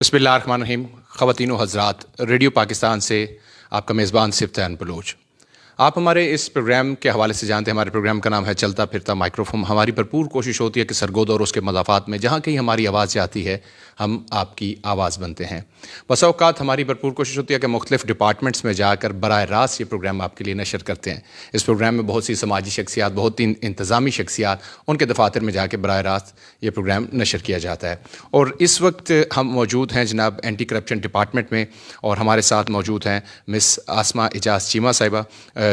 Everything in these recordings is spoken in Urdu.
بسم اللہ الرحمن الرحیم. خواتین و حضرات، ریڈیو پاکستان سے آپ کا میزبان سفتیان بلوچ. آپ ہمارے اس پروگرام کے حوالے سے جانتے ہیں. ہمارے پروگرام کا نام ہے چلتا پھرتا مائکروفون. ہماری بھرپور کوشش ہوتی ہے کہ سرگود اور اس کے مضافات میں جہاں کہیں ہماری آواز جاتی ہے ہم آپ کی آواز بنتے ہیں. بسا اوقات ہماری بھرپور کوشش ہوتی ہے کہ مختلف ڈپارٹمنٹس میں جا کر براہ راست یہ پروگرام آپ کے لیے نشر کرتے ہیں. اس پروگرام میں بہت سی سماجی شخصیات، بہت انتظامی شخصیات، ان کے دفاتر میں جا کے براہ راست یہ پروگرام نشر کیا جاتا ہے. اور اس وقت ہم موجود ہیں جناب اینٹی کرپشن ڈپارٹمنٹ میں، اور ہمارے ساتھ موجود ہیں مس آسمہ اعجاز چیمہ صاحبہ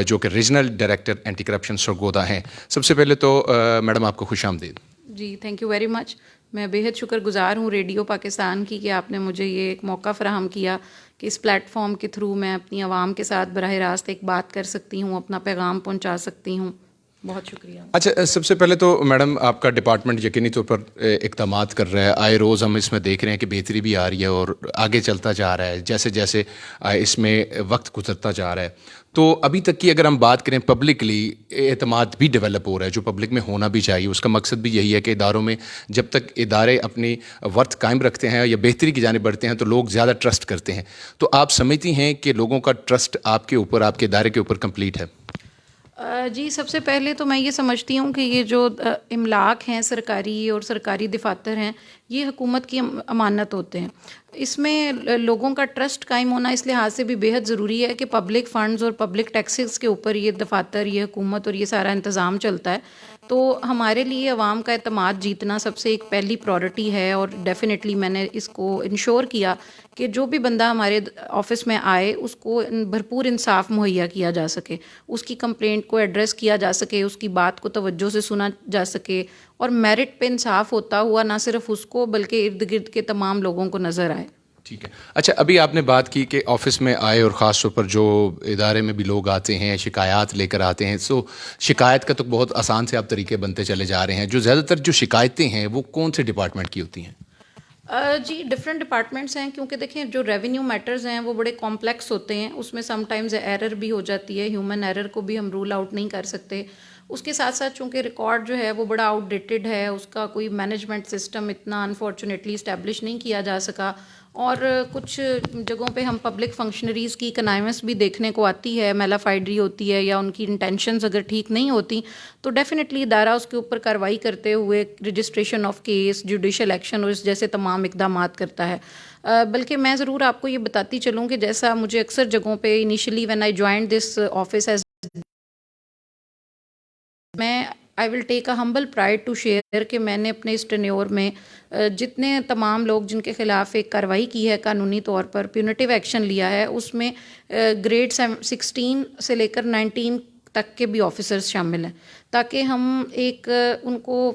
جو کہ regional director anti corruption Sargodha ہیں. سب سے پہلے تو میڈم آپ کو خوش آمدید. جی تھینک یو ویری مچ. میں بےحد شکر گزار ہوں ریڈیو پاکستان کی کہ آپ نے مجھے یہ ایک موقع فراہم کیا کہ اس پلیٹ فارم کے تھرو میں اپنی عوام کے ساتھ براہ راست ایک بات کر سکتی ہوں، اپنا پیغام پہنچا سکتی ہوں. بہت شکریہ. اچھا، سب سے پہلے تو میڈم آپ کا ڈپارٹمنٹ یقینی طور پر اقدامات کر رہا ہے. آئے روز ہم اس میں دیکھ رہے ہیں کہ بہتری بھی آ رہی ہے اور آگے چلتا جا رہا ہے جیسے جیسے اس میں وقت گزرتا جا رہا ہے. تو ابھی تک کی اگر ہم بات کریں پبلکلی اعتماد بھی ڈیولپ ہو رہا ہے جو پبلک میں ہونا بھی چاہیے. اس کا مقصد بھی یہی ہے کہ اداروں میں جب تک ادارے اپنی ورتھ قائم رکھتے ہیں یا بہتری کی جانب بڑھتے ہیں تو لوگ زیادہ ٹرسٹ کرتے ہیں. تو آپ سمجھتی ہیں کہ لوگوں کا ٹرسٹ آپ کے اوپر، آپ کے ادارے کے اوپر کمپلیٹ ہے؟ جی سب سے پہلے تو میں یہ سمجھتی ہوں کہ یہ جو املاک ہیں سرکاری اور سرکاری دفاتر ہیں یہ حکومت کی امانت ہوتے ہیں. اس میں لوگوں کا ٹرسٹ قائم ہونا اس لحاظ سے بھی بیحد ضروری ہے کہ پبلک فنڈز اور پبلک ٹیکسز کے اوپر یہ دفاتر، یہ حکومت اور یہ سارا انتظام چلتا ہے. تو ہمارے لیے عوام کا اعتماد جیتنا سب سے ایک پہلی پرائورٹی ہے، اور ڈیفینیٹلی میں نے اس کو انشور کیا کہ جو بھی بندہ ہمارے آفس میں آئے اس کو بھرپور انصاف مہیا کیا جا سکے، اس کی کمپلینٹ کو ایڈریس کیا جا سکے، اس کی بات کو توجہ سے سنا جا سکے، اور میرٹ پہ انصاف ہوتا ہوا نہ صرف اس کو بلکہ ارد گرد کے تمام لوگوں کو نظر آئے. ٹھیک ہے. اچھا، ابھی آپ نے بات کی کہ آفس میں آئے اور خاص طور پر جو ادارے میں بھی لوگ آتے ہیں شکایات لے کر آتے ہیں. سو شکایت کا تو بہت آسان سے آپ طریقے بنتے چلے جا رہے ہیں. جو زیادہ تر جو شکایتیں ہیں وہ کون سے ڈپارٹمنٹ کی ہوتی ہیں؟ جی ڈفرینٹ ڈپارٹمنٹس ہیں، کیونکہ دیکھیں جو ریونیو میٹرز ہیں وہ بڑے کمپلیکس ہوتے ہیں. اس میں سم ٹائمز ایرر بھی ہو جاتی ہے، ہیومن ایرر کو بھی ہم رول آؤٹ نہیں کر سکتے. اس کے ساتھ ساتھ چونکہ ریکارڈ جو ہے وہ بڑا آؤٹ ڈیٹڈ ہے، اس کا کوئی مینجمنٹ سسٹم اتنا انفارچونیٹلی اسٹیبلش نہیں کیا جا سکا، اور کچھ جگہوں پہ ہم پبلک فنکشنریز کی کنائمس بھی دیکھنے کو آتی ہے، میلا فائڈری ہوتی ہے یا ان کی انٹینشنز اگر ٹھیک نہیں ہوتی تو ڈیفینیٹلی ادارہ اس کے اوپر کارروائی کرتے ہوئے registration of case, judicial action اور اس جیسے تمام اقدامات کرتا ہے. بلکہ میں ضرور آپ کو یہ بتاتی چلوں کہ جیسا مجھے اکثر جگہوں پہ initially when I joined this office as میں آئی ول ٹیک اے ہمبل پرائڈ ٹو شیئر کہ میں نے اپنے اس ٹینیور میں جتنے تمام لوگ جن کے خلاف ایک کارروائی کی ہے قانونی طور پر، پیونیٹیو ایکشن لیا ہے، اس میں گریڈ 16 سے لے کر 19 تک کے بھی آفیسرز شامل ہیں، تاکہ ہم ایک ان کو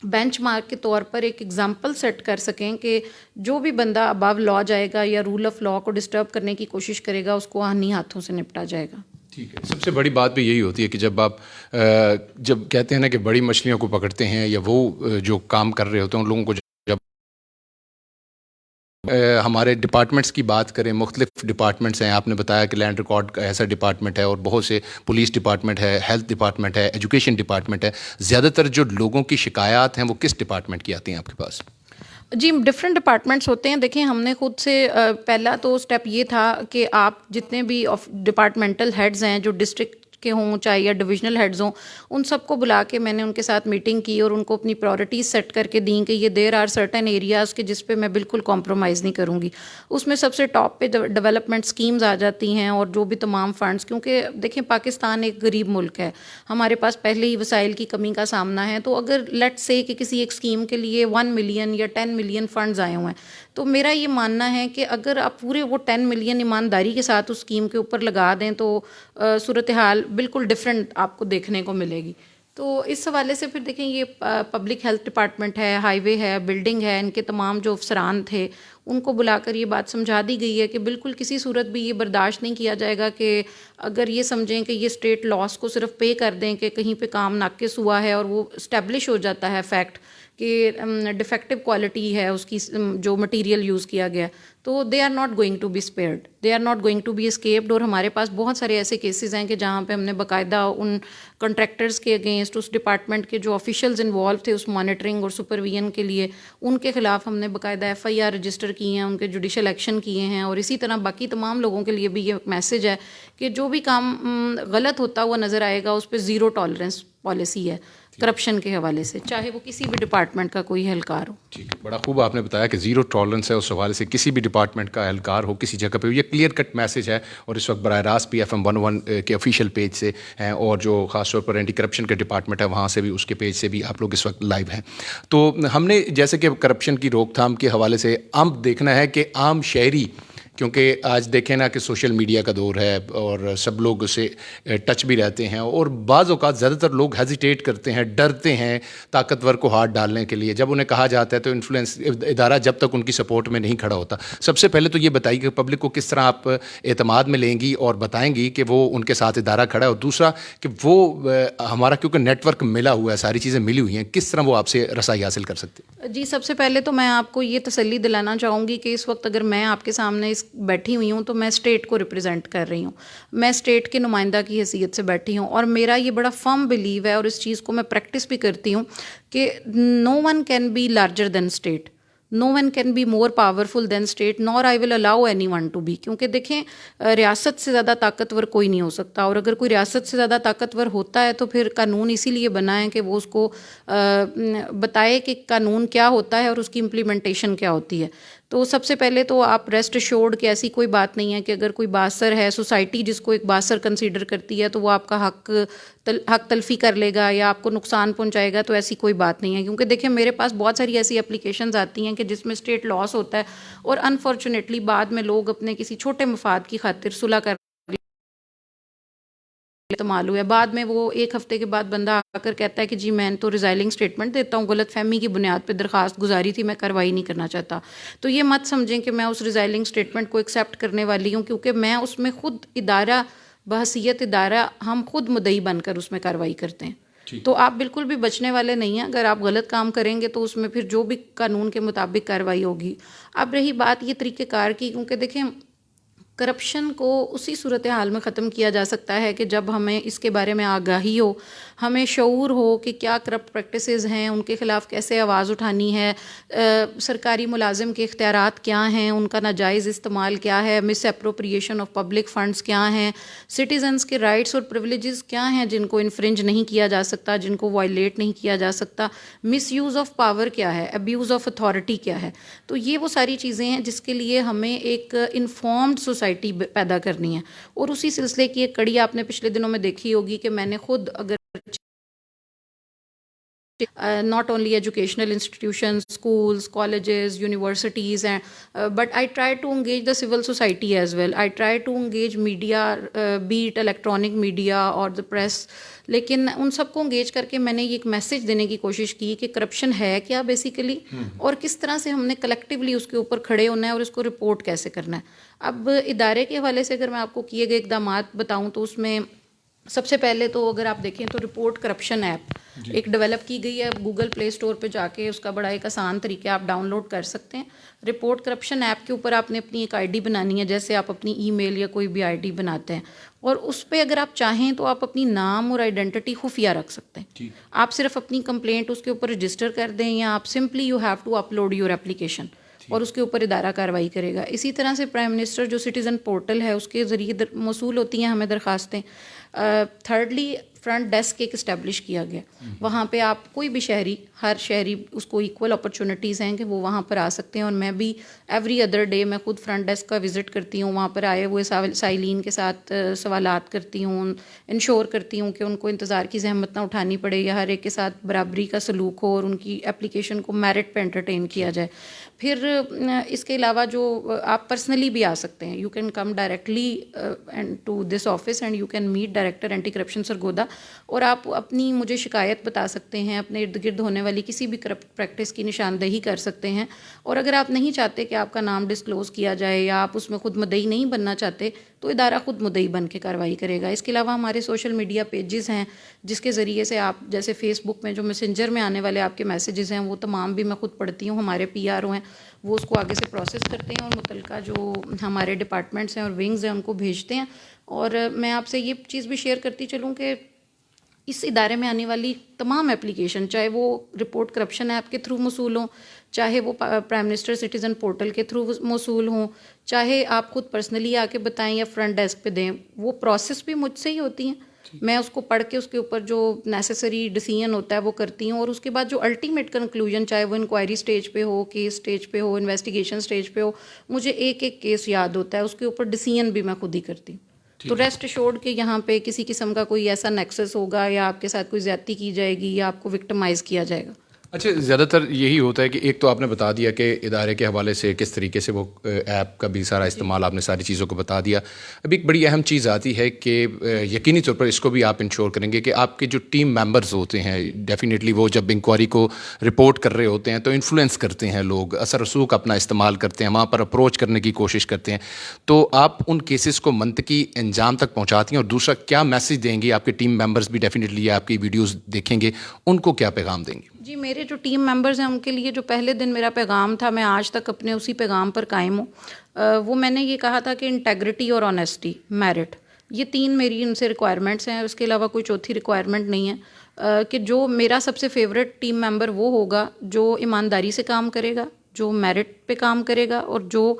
بینچ مارک کے طور پر ایک ایگزامپل سیٹ کر سکیں کہ جو بھی بندہ ابو لا جائے گا یا رول آف لا کو ڈسٹرب کرنے کی کوشش کرے گا اس کو آہنی ہاتھوں سے نپٹا جائے گا. ٹھیک ہے. سب سے بڑی بات بھی یہی ہوتی ہے کہ جب آپ جب کہتے ہیں نا کہ بڑی مچھلیوں کو پکڑتے ہیں یا وہ جو کام کر رہے ہوتے ہیں ان لوگوں کو جب ہمارے ڈپارٹمنٹس کی بات کریں، مختلف ڈپارٹمنٹس ہیں. آپ نے بتایا کہ لینڈ ریکارڈ کا ایسا ڈپارٹمنٹ ہے اور بہت سے پولیس ڈپارٹمنٹ ہے، ہیلتھ ڈپارٹمنٹ ہے، ایجوکیشن ڈپارٹمنٹ ہے. زیادہ تر جو لوگوں کی شکایات ہیں وہ کس ڈپارٹمنٹ کی آتی ہیں آپ کے پاس؟ جی ڈفرینٹ ڈپارٹمنٹس ہوتے ہیں. دیکھیں ہم نے خود سے پہلا تو اسٹیپ یہ تھا کہ آپ جتنے بھی ڈپارٹمنٹل ہیڈز ہیں جو ڈسٹرکٹ کے ہوں چاہے یا ڈویژنل ہیڈز ہوں، ان سب کو بلا کے میں نے ان کے ساتھ میٹنگ کی اور ان کو اپنی پرائورٹیز سیٹ کر کے دیں کہ یہ دیر آر سرٹن ایریاز کے جس پہ میں بالکل کمپرومائز نہیں کروں گی. اس میں سب سے ٹاپ پہ ڈیولپمنٹ اسکیمز آ جاتی ہیں اور جو بھی تمام فنڈس، کیونکہ دیکھیں پاکستان ایک غریب ملک ہے، ہمارے پاس پہلے ہی وسائل کی کمی کا سامنا ہے. تو اگر لیٹ سے کہ کسی ایک اسکیم کے لیے 1 ملین یا 10 ملین فنڈز آئے ہوئے ہیں تو میرا یہ ماننا ہے کہ اگر آپ پورے وہ 10 ملین ایمانداری کے ساتھ اس اسکیم کے اوپر لگا دیں تو صورتحال بالکل ڈفرینٹ آپ کو دیکھنے کو ملے گی. تو اس حوالے سے پھر دیکھیں یہ پبلک ہیلتھ ڈپارٹمنٹ ہے، ہائی وے ہے، بلڈنگ ہے، ان کے تمام جو افسران تھے ان کو بلا کر یہ بات سمجھا دی گئی ہے کہ بالکل کسی صورت بھی یہ برداشت نہیں کیا جائے گا کہ اگر یہ سمجھیں کہ یہ اسٹیٹ لاس کو صرف پے کر دیں کہ کہیں پہ کام ناقص ہوا ہے اور وہ اسٹیبلش ہو جاتا ہے فیکٹ کہ ڈیفیکٹو کوالٹی ہے اس کی جو مٹیریل یوز کیا گیا, تو they are not going to be spared, they are not going to be escaped. اور ہمارے پاس بہت سارے ایسے کیسز ہیں کہ جہاں پہ ہم نے باقاعدہ ان کنٹریکٹرز کے اگینسٹ, اس ڈپارٹمنٹ کے جو آفیشیلز انوالو تھے اس مانیٹرنگ اور سپرویژن کے لیے, ان کے خلاف ہم نے باقاعدہ FIR رجسٹر کی ہیں, ان کے جوڈیشل ایکشن کیے ہیں. اور اسی طرح باقی تمام لوگوں کے لیے بھی یہ میسج ہے کہ جو بھی کام غلط ہوتا ہوا نظر آئے گا اس پہ زیرو ٹالرنس پالیسی ہے کرپشن کے حوالے سے, چاہے وہ کسی بھی ڈپارٹمنٹ کا کوئی اہلکار ہو. ٹھیک ہے, بڑا خوب آپ نے بتایا کہ زیرو ٹالرنس ہے اس حوالے سے, کسی بھی ڈپارٹمنٹ کا اہلکار ہو کسی جگہ پہ, یہ کلیئر کٹ میسج ہے. اور اس وقت براہ راست بھی FM 101 کے آفیشیل پیج سے ہیں, اور جو خاص طور پر اینٹی کرپشن کا ڈپارٹمنٹ ہے وہاں سے بھی, اس کے پیج سے بھی آپ لوگ اس وقت لائیو ہیں. تو ہم نے جیسے کہ کرپشن کی روک تھام کے حوالے سے عام دیکھنا ہے کہ عام شہری, کیونکہ آج دیکھیں نا کہ سوشل میڈیا کا دور ہے اور سب لوگ اسے ٹچ بھی رہتے ہیں, اور بعض اوقات زیادہ تر لوگ ہیزیٹیٹ کرتے ہیں, ڈرتے ہیں طاقتور کو ہاتھ ڈالنے کے لیے. جب انہیں کہا جاتا ہے تو انفلوئنس ادارہ جب تک ان کی سپورٹ میں نہیں کھڑا ہوتا. سب سے پہلے تو یہ بتائیے کہ پبلک کو کس طرح آپ اعتماد میں لیں گی اور بتائیں گی کہ وہ ان کے ساتھ ادارہ کھڑا ہے, اور دوسرا کہ وہ ہمارا کیونکہ نیٹ ورک ملا ہوا ہے, ساری چیزیں ملی ہوئی ہیں, کس طرح وہ آپ سے رسائی حاصل کر سکتے ہیں؟ جی, سب سے پہلے تو میں آپ کو یہ تسلی دلانا چاہوں گی کہ اس وقت اگر میں آپ کے سامنے بیٹھی ہوئی ہوں تو میں اسٹیٹ کو ریپرزینٹ کر رہی ہوں, میں اسٹیٹ کے نمائندہ کی حیثیت سے بیٹھی ہوں. اور میرا یہ بڑا فرم بلیو ہے, اور اس چیز کو میں پریکٹس بھی کرتی ہوں, کہ no one can be larger than state, no one can be more powerful than state, nor I will allow anyone to be. کیونکہ دیکھیں ریاست سے زیادہ طاقتور کوئی نہیں ہو سکتا, اور اگر کوئی ریاست سے زیادہ طاقتور ہوتا ہے تو پھر قانون اسی لیے بنا ہے کہ وہ اس کو بتائے کہ قانون کیا ہوتا ہے اور اس کی امپلیمنٹیشن کیا ہوتی ہے. تو سب سے پہلے تو آپ ریسٹ ایشورڈ کہ ایسی کوئی بات نہیں ہے کہ اگر کوئی باثر ہے, سوسائٹی جس کو ایک باثر کنسیڈر کرتی ہے, تو وہ آپ کا حق تلفی کر لے گا یا آپ کو نقصان پہنچائے گا, تو ایسی کوئی بات نہیں ہے. کیونکہ دیکھیں میرے پاس بہت ساری ایسی اپلیکیشنز آتی ہیں کہ جس میں اسٹیٹ لاس ہوتا ہے, اور انفارچونیٹلی بعد میں لوگ اپنے کسی چھوٹے مفاد کی خاطر صلح کر استعمال ہوئے, بعد میں وہ ایک ہفتے کے بعد بندہ آ کر کہتا ہے کہ جی میں تو ریزائلنگ اسٹیٹمنٹ دیتا ہوں, غلط فہمی کی بنیاد پہ درخواست گزاری تھی, میں کارروائی نہیں کرنا چاہتا. تو یہ مت سمجھیں کہ میں اس ریزائلنگ اسٹیٹمنٹ کو ایکسیپٹ کرنے والی ہوں, کیونکہ میں اس میں خود ادارہ بحیثیت ادارہ ہم خود مدعی بن کر اس میں کارروائی کرتے ہیں. تو آپ بالکل بھی بچنے والے نہیں ہیں. اگر آپ غلط کام کریں گے تو اس میں پھر جو بھی قانون کے مطابق کارروائی ہوگی. اب رہی بات یہ طریقہ کار کی, کیونکہ دیکھیں کرپشن کو اسی صورتحال میں ختم کیا جا سکتا ہے کہ جب ہمیں اس کے بارے میں آگاہی ہو, ہمیں شعور ہو کہ کیا کرپٹ پریکٹسز ہیں, ان کے خلاف کیسے آواز اٹھانی ہے, سرکاری ملازم کے اختیارات کیا ہیں, ان کا ناجائز استعمال کیا ہے, مس اپروپریشن آف پبلک فنڈز کیا ہیں, سٹیزنز کے رائٹس اور پریولیجز کیا ہیں جن کو انفرنج نہیں کیا جا سکتا, جن کو وائلیٹ نہیں کیا جا سکتا, مس یوز آف پاور کیا ہے, ابیوز آف اتھارٹی کیا ہے. تو یہ وہ ساری چیزیں ہیں جس کے لیے ہمیں ایک انفارمڈ سوسائٹی پیدا کرنی ہے. اور اسی سلسلے کی ایک کڑی آپ نے پچھلے دنوں میں دیکھی ہوگی کہ میں نے خود اگر not only educational institutions, schools, colleges, universities, but I try to engage the civil society as well. I try to engage media, be it electronic media or the press. لیکن ان سب کو انگیج کر کے میں نے یہ ایک میسج دینے کی کوشش کی کہ کرپشن ہے کیا بیسیکلی, اور کس طرح سے ہم نے کلیکٹیولی اس کے اوپر کھڑے ہونا ہے اور اس کو رپورٹ کیسے کرنا ہے. اب ادارے کے حوالے سے اگر میں آپ کو کیے گئے اقدامات بتاؤں تو اس میں سب سے پہلے تو اگر آپ دیکھیں تو رپورٹ کرپشن ایپ ایک ڈیولپ کی گئی ہے. گوگل پلے اسٹور پہ جا کے اس کا بڑا ایک آسان طریقہ آپ ڈاؤن لوڈ کر سکتے ہیں. رپورٹ کرپشن ایپ کے اوپر آپ نے اپنی ایک ID بنانی ہے, جیسے آپ اپنی ای میل یا کوئی بھی ID بناتے ہیں, اور اس پہ اگر آپ چاہیں تو آپ اپنی نام اور آئیڈینٹی خفیہ رکھ سکتے ہیں. آپ صرف اپنی کمپلینٹ اس کے اوپر رجسٹر کر دیں, یا آپ simply you have to upload your application, اور اس کے اوپر ادارہ کارروائی کرے گا. اسی طرح سے پرائم منسٹر جو سٹیزن پورٹل ہے اس کے ذریعے موصول ہوتی ہیں ہمیں درخواستیں. تھرڈلی فرنٹ ڈیسک ایک اسٹیبلش کیا گیا, وہاں پہ آپ کوئی بھی شہری, ہر شہری اس کو ایکول اپرچونیٹیز ہیں کہ وہ وہاں پر آ سکتے ہیں. اور میں بھی ایوری ادر ڈے میں خود فرنٹ ڈیسک کا وزٹ کرتی ہوں, وہاں پر آئے ہوئے سائلین کے ساتھ سوالات کرتی ہوں, انشور کرتی ہوں کہ ان کو انتظار کی زحمت نہ اٹھانی پڑے, یا ہر ایک کے ساتھ برابری کا سلوک ہو اور ان کی اپلیکیشن کو میرٹ پہ انٹرٹین کیا جائے. پھر اس کے علاوہ جو آپ پرسنلی بھی آ سکتے ہیں, you can come directly to this office and you can meet direct director anti corruption Sargodha. اور آپ اپنی مجھے شکایت بتا سکتے ہیں, اپنے ارد گرد ہونے والی کسی بھی کرپٹ پریکٹس کی نشاندہی کر سکتے ہیں. اور اگر آپ نہیں چاہتے کہ آپ کا نام ڈسکلوز کیا جائے یا آپ اس میں خود مدعی نہیں بننا چاہتے, تو ادارہ خود مدعی بن کے کارروائی کرے گا. اس کے علاوہ ہمارے سوشل میڈیا پیجز ہیں جس کے ذریعے سے آپ, جیسے فیس بک میں جو میسنجر میں آنے والے آپ کے میسیجز ہیں وہ تمام بھی میں خود پڑھتی ہوں. ہمارے پی آر او ہیں وہ اس کو آگے سے پروسیس کرتے ہیں اور متعلقہ جو ہمارے ڈپارٹمنٹس ہیں اور ونگز ہیں ان کو بھیجتے ہیں. اور میں آپ سے یہ چیز بھی شیئر کرتی چلوں کہ اس ادارے میں آنے والی تمام اپلیکیشن, چاہے وہ رپورٹ کرپشن ایپ کے تھرو موصول ہوں, چاہے وہ پرائم منسٹر سٹیزن پورٹل کے تھرو موصول ہوں, چاہے آپ خود پرسنلی آ کے بتائیں یا فرنٹ ڈیسک پہ دیں, وہ پروسیس بھی مجھ سے ہی ہوتی ہیں. میں اس کو پڑھ کے اس کے اوپر جو نیسیسری ڈیسیژن ہوتا ہے وہ کرتی ہوں, اور اس کے بعد جو الٹیمیٹ کنکلوژن, چاہے وہ انکوائری سٹیج پہ ہو, کیس سٹیج پہ ہو, انویسٹیگیشن سٹیج پہ ہو, مجھے ایک ایک کیس یاد ہوتا ہے, اس کے اوپر ڈیسیژن بھی میں خود ہی کرتی ہوں. تو ریسٹ ایشورڈ کہ یہاں پہ کسی قسم کا کوئی ایسا نیکسس ہوگا یا آپ کے ساتھ کوئی زیادتی کی جائے گی یا آپ کو وکٹمائز کیا جائے گا. اچھا, زیادہ تر یہی ہوتا ہے کہ ایک تو آپ نے بتا دیا کہ ادارے کے حوالے سے کس طریقے سے وہ ایپ کا بھی سارا استعمال, آپ نے ساری چیزوں کو بتا دیا. ابھی ایک بڑی اہم چیز آتی ہے کہ یقینی طور پر اس کو بھی آپ انشور کریں گے کہ آپ کے جو ٹیم ممبرز ہوتے ہیں, ڈیفینیٹلی وہ جب انکوائری کو رپورٹ کر رہے ہوتے ہیں تو انفلوئنس کرتے ہیں, لوگ اثر رسوخ اپنا استعمال کرتے ہیں, وہاں پر اپروچ کرنے کی کوشش کرتے ہیں, تو آپ ان کیسز کو منطقی انجام تک پہنچاتی ہیں. اور دوسرا کیا میسیج دیں گی, آپ کے ٹیم ممبرز بھی ڈیفینیٹلی آپ کی ویڈیوز دیکھیں گے, ان کو کیا پیغام دیں گے؟ جی, میرے جو ٹیم ممبرز ہیں ان کے لیے جو پہلے دن میرا پیغام تھا, میں آج تک اپنے اسی پیغام پر قائم ہوں. وہ میں نے یہ کہا تھا کہ انٹیگریٹی اور آنیسٹی, میرٹ, یہ تین میری ان سے ریکوائرمنٹس ہیں. اس کے علاوہ کوئی چوتھی ریکوائرمنٹ نہیں ہے. کہ جو میرا سب سے فیوریٹ ٹیم ممبر وہ ہوگا جو ایمانداری سے کام کرے گا, جو میرٹ پہ کام کرے گا اور جو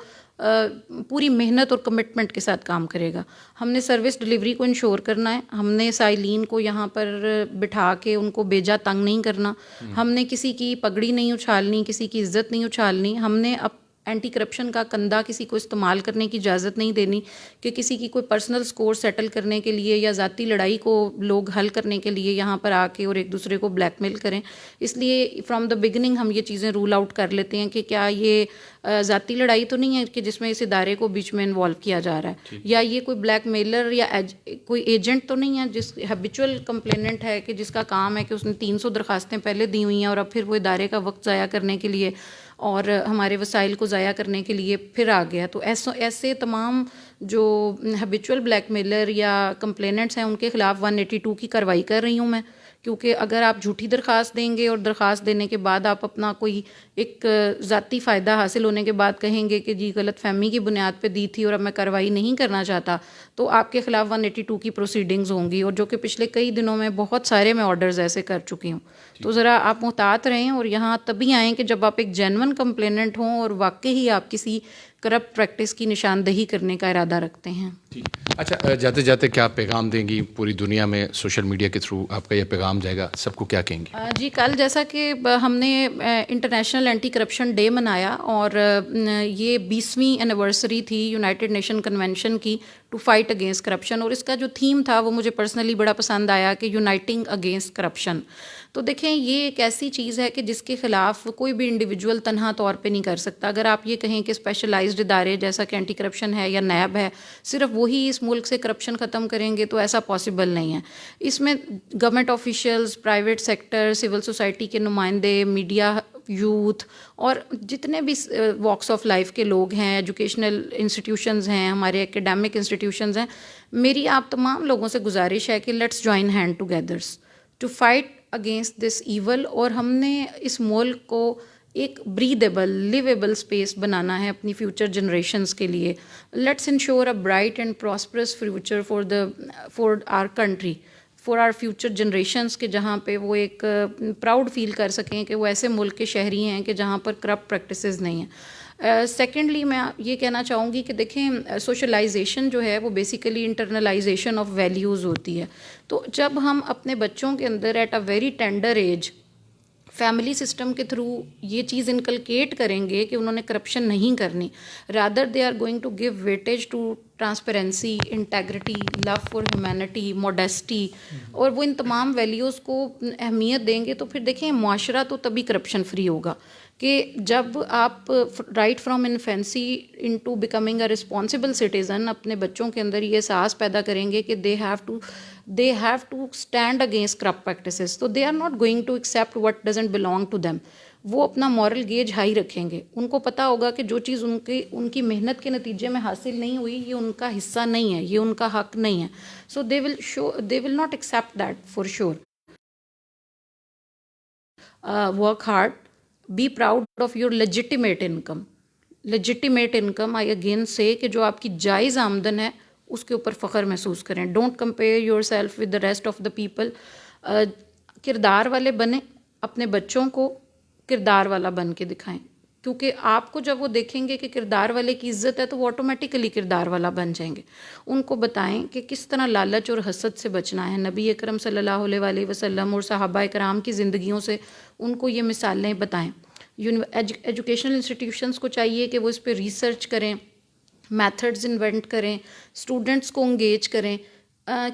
پوری محنت اور کمٹمنٹ کے ساتھ کام کرے گا. ہم نے سروس ڈلیوری کو انشور کرنا ہے, ہم نے سائلین کو یہاں پر بٹھا کے ان کو بیجا تنگ نہیں کرنا, ہم نے کسی کی پگڑی نہیں اچھالنی, کسی کی عزت نہیں اچھالنی, ہم نے اینٹی کرپشن کا کندھا کسی کو استعمال کرنے کی اجازت نہیں دینی کہ کسی کی کوئی پرسنل سکور سیٹل کرنے کے لیے یا ذاتی لڑائی کو لوگ حل کرنے کے لیے یہاں پر آ کے اور ایک دوسرے کو بلیک میل کریں. اس لیے فرام دا بگننگ ہم یہ چیزیں رول آؤٹ کر لیتے ہیں کہ کیا یہ ذاتی لڑائی تو نہیں ہے کہ جس میں اس ادارے کو بیچ میں انوالو کیا جا رہا ہے, یا یہ کوئی بلیک میلر یا کوئی ایجنٹ تو نہیں ہے جس ہیبیچول کمپلیننٹ ہے کہ جس کا کام ہے کہ اس نے 300 درخواستیں پہلے دی ہوئی ہیں اور اب پھر وہ ادارے کا وقت ضائع کرنے کے لیے اور ہمارے وسائل کو ضائع کرنے کے لیے پھر آ گیا. تو ایسے تمام جو ہیبیچول بلیک میلر یا کمپلیننٹس ہیں ان کے خلاف 182 کی کارروائی کر رہی ہوں میں, کیونکہ اگر آپ جھوٹی درخواست دیں گے اور درخواست دینے کے بعد آپ اپنا کوئی ایک ذاتی فائدہ حاصل ہونے کے بعد کہیں گے کہ جی غلط فہمی کی بنیاد پہ دی تھی اور اب میں کارروائی نہیں کرنا چاہتا, تو آپ کے خلاف 182 کی پروسیڈنگز ہوں گی, اور جو کہ پچھلے کئی دنوں میں بہت سارے میں آرڈرز ایسے کر چکی ہوں. تو ذرا آپ محتاط رہیں اور یہاں تبھی آئیں کہ جب آپ ایک جینون کمپلیننٹ ہوں اور واقعی آپ کسی کرپٹ پریکٹس کی نشاندہی کرنے کا ارادہ رکھتے ہیں. اچھا, جاتے جاتے کیا پیغام دیں گی پوری دنیا میں سوشل میڈیا کے تھرو آپ کا یہ پیغام جائے گا, سب کو کیا کہیں گے؟ جی, کل جیسا کہ ہم نے انٹرنیشنل اینٹی کرپشن ڈے منایا اور یہ 20ویں اینیورسری تھی یونائٹڈ نیشن کنونشن کی ٹو فائٹ اگینسٹ کرپشن, اور اس کا جو تھیم تھا وہ مجھے پرسنلی بڑا پسند آیا کہ یونائٹنگ اگینسٹ کرپشن. تو دیکھیں یہ ایک ایسی چیز ہے کہ جس کے خلاف کوئی بھی انڈیویجول تنہا طور پہ نہیں کر سکتا. اگر آپ یہ کہیں کہ اسپیشلائزڈ ادارے جیسا کہ اینٹی کرپشن ہے یا نیب ہے صرف وہی اس ملک سے کرپشن ختم کریں گے تو ایسا پاسبل نہیں ہے. اس میں government officials, private sector, civil society کے نمائندے, میڈیا, یوتھ اور جتنے بھی واکس آف لائف کے لوگ ہیں, ایجوکیشنل انسٹیٹیوشنز ہیں, ہمارے ایکیڈیمک انسٹیٹیوشنز ہیں, میری آپ تمام لوگوں سے گزارش ہے کہ let's join hand togethers to fight against this evil. اور ہم نے اس ملک کو ایک بریدیبل, لیویبل اسپیس بنانا ہے اپنی فیوچر جنریشنز کے لیے. Let's ensure a bright and prosperous future for our country, for our future generations, کہ جہاں پہ وہ ایک پراؤڈ فیل کر سکیں کہ وہ ایسے ملک کے شہری ہیں کہ جہاں پر کرپٹ پریکٹسز نہیں ہیں. سیکنڈلی میں یہ کہنا چاہوں گی کہ دیکھیں سوشلائزیشن جو ہے وہ بیسیکلی انٹرنلائزیشن آف ویلیوز ہوتی ہے. تو جب ہم اپنے بچوں کے اندر at a very tender age family system کے تھرو یہ چیز انکلکیٹ کریں گے کہ انہوں نے کرپشن نہیں کرنی, rather they are going to give weightage to transparency, integrity, love for humanity, modesty, اور وہ ان تمام ویلیوز کو اہمیت دیں گے, تو پھر دیکھیں معاشرہ تو تبھی کرپشن فری ہوگا. کہ جب آپ right from infancy into becoming a responsible citizen اپنے بچوں کے اندر یہ احساس پیدا کریں گے کہ they have to stand against corrupt practices, تو they are not going to accept what doesn't belong to them. وہ اپنا مورل گیج ہائی رکھیں گے. ان کو پتہ ہوگا کہ جو چیز ان کی محنت کے نتیجے میں حاصل نہیں ہوئی یہ ان کا حصہ نہیں ہے، یہ ان کا حق نہیں ہے. So they will not accept that for sure. Work hard, be proud of your legitimate income. Legitimate income I again say کہ جو آپ کی جائز آمدن ہے اس کے اوپر فخر محسوس کریں. Don't compare your self with the rest of the people. کردار والے بنیں، اپنے بچوں کو کردار والا بن کے دکھائیں، کیونکہ آپ کو جب وہ دیکھیں گے کہ کردار والے کی عزت ہے تو وہ آٹومیٹیکلی کردار والا بن جائیں گے. ان کو بتائیں کہ کس طرح لالچ اور حسد سے بچنا ہے. نبی اکرم صلی اللہ علیہ وآلہ وسلم اور صحابہ کرام کی زندگیوں سے ان کو یہ مثالیں بتائیں. ایجوکیشنل انسٹیٹیوشنس کو چاہیے کہ وہ اس پہ ریسرچ کریں، میتھڈز انوینٹ کریں، اسٹوڈنٹس کو انگیج کریں.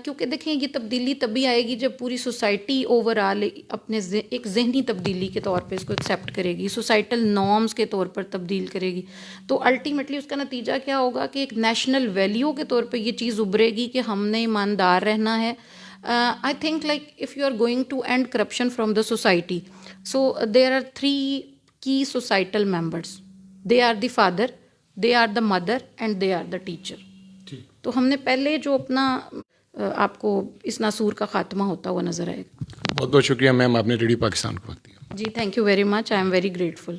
کیونکہ دیکھیں یہ تبدیلی تبھی آئے گی جب پوری سوسائٹی اوور آل اپنے ایک ذہنی تبدیلی کے طور پہ اس کو ایکسیپٹ کرے گی، سوسائٹل نارمز کے طور پر تبدیل کرے گی. تو الٹیمیٹلی اس کا نتیجہ کیا ہوگا کہ ایک نیشنل ویلیو کے طور پہ یہ چیز ابھرے گی کہ ہم نے ایماندار رہنا ہے. I think like if you are going to end corruption from the society, so there are 3 key societal members. They are the father, they are the mother and they are the teacher. تو ہم نے پہلے جو اپنا آپ کو اس ناسور کا خاتمہ ہوتا ہوا نظر آئے گا. بہت بہت شکریہ میم، آپ نے ریڈیو پاکستان کو وقت دیا. جی thank you very much, I am very grateful.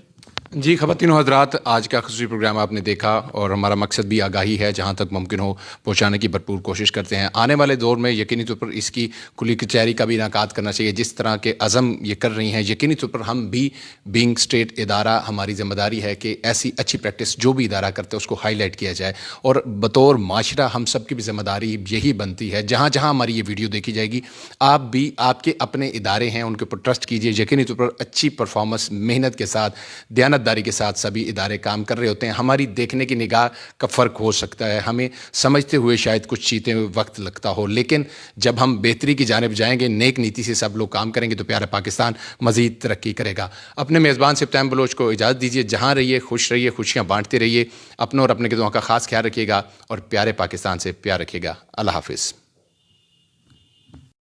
جی خواتین و حضرات، آج کا خصوصی پروگرام آپ نے دیکھا اور ہمارا مقصد بھی آگاہی ہے، جہاں تک ممکن ہو پہنچانے کی بھرپور کوشش کرتے ہیں. آنے والے دور میں یقینی طور پر اس کی کھلی کچہری کا بھی انعقاد کرنا چاہیے. جس طرح کے عزم یہ کر رہی ہیں، یقینی طور پر ہم بھی بینگ اسٹیٹ ادارہ، ہماری ذمہ داری ہے کہ ایسی اچھی پریکٹس جو بھی ادارہ کرتے ہیں اس کو ہائی لائٹ کیا جائے. اور بطور معاشرہ ہم سب کی بھی ذمہ داری یہی بنتی ہے، جہاں جہاں ہماری یہ ویڈیو دیکھی جائے گی آپ بھی آپ کے اپنے ادارے ہیں ان کے اوپر ٹرسٹ کیجیے. یقینی طور پر اچھی پرفارمنس، محنت کے ساتھ، دیانتداری کے ساتھ سبھی ادارے کام کر رہے ہوتے ہیں. ہماری دیکھنے کی نگاہ کا فرق ہو سکتا ہے، ہمیں سمجھتے ہوئے شاید کچھ چیزیں وقت لگتا ہو، لیکن جب ہم بہتری کی جانب جائیں گے، نیک نیتی سے سب لوگ کام کریں گے تو پیارا پاکستان مزید ترقی کرے گا. اپنے میزبان سپتان بلوچ کو اجازت دیجیے. جہاں رہیے خوش رہیے، خوشیاں بانٹتے رہیے. اپنوں اور اپنے کے دعاؤں کا خاص خیال رکھیے گا اور پیارے پاکستان سے پیار رکھیے گا. اللہ حافظ.